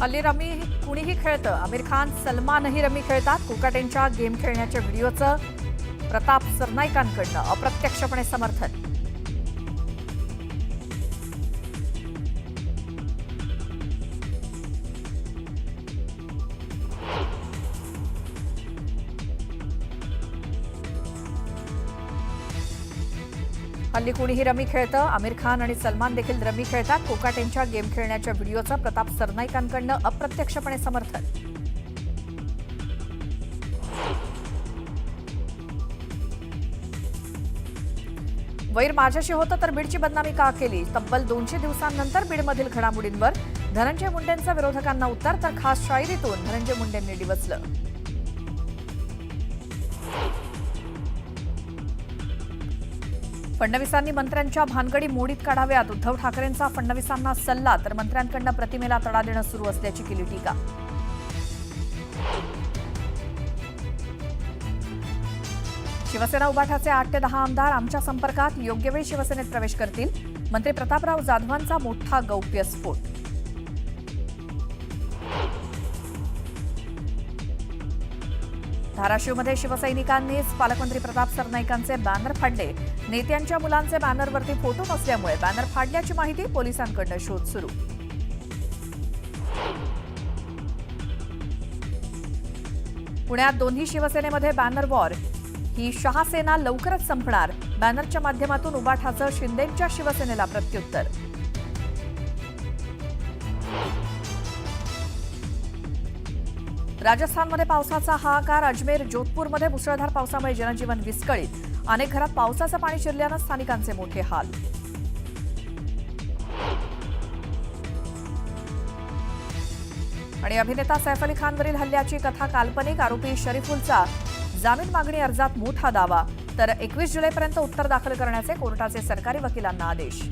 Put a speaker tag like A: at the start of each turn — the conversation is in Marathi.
A: हल्ली रमी कुणीही खेळतं. आमिर खान, सलमानही रमी खेळतात. कोकाटेंच्या गेम खेळण्याच्या व्हिडिओचं प्रताप सरनाईकांकडनं अप्रत्यक्षपणे समर्थन. हल्ली कुणीही रमी खेळतं. आमिर खान आणि सलमान देखील रमी खेळतात. कोकाटेंच्या गेम खेळण्याच्या व्हिडिओचं प्रताप सरनाईकांकडनं अप्रत्यक्षपणे समर्थन. वैर माझ्याशी होतं तर बीडची बदनामी का केली? तब्बल 200 दिवसांनंतर बीडमधील घडामोडींवर धनंजय मुंडेंचं विरोधकांना उत्तर, तर खास शायरीतून धनंजय मुंडेंनी डिवचलं. फडणवीसांनी मंत्र्यांच्या भानगडी मोडीत काढाव्यात. उद्धव ठाकरेंचा फडणवीसांना सल्ला, तर मंत्र्यांकडनं प्रतिमेला तडा देणं सुरू असल्याची केली टीका. शिवसेना उभाठाचे 8 ते 10 आमदार आमच्या संपर्कात, योग्य वेळी शिवसेनेत प्रवेश करतील. मंत्री प्रतापराव जाधवांचा मोठा गौप्यस्फोट. धाराशिवमध्ये शिवसैनिकांनीच पालकमंत्री प्रताप सरनाईकांचे बॅनर फाडले. नेत्यांच्या मुलांचे बॅनरवरती फोटो नसल्यामुळे बॅनर फाडल्याची माहिती, पोलिसांकडनं शोध सुरू. पुण्यात दोन्ही शिवसेनेमध्ये बॅनर वॉर. ही शहासेना लवकरच संपणार. बॅनरच्या माध्यमातून उबाठाचं शिंदेंच्या शिवसेनेला प्रत्युत्तर. राजस्थानमध्ये पावसाचा हाहाकार. अजमेर, जोधपूरमध्ये मुसळधार पावसामुळे जनजीवन विस्कळीत. अनेक घरात पावसाचं पाणी शिरल्यानं स्थानिकांचे मोठे हाल. आणि अभिनेता सैफ अली खानवरील हल्ल्याची कथा काल्पनिक. आरोपी शरीफुलचा जामीन मागणी अर्जात मोठा दावा, तर 21 जुलैपर्यंत उत्तर दाखल करण्याचे कोर्टाचे सरकारी वकिलांना आदेश.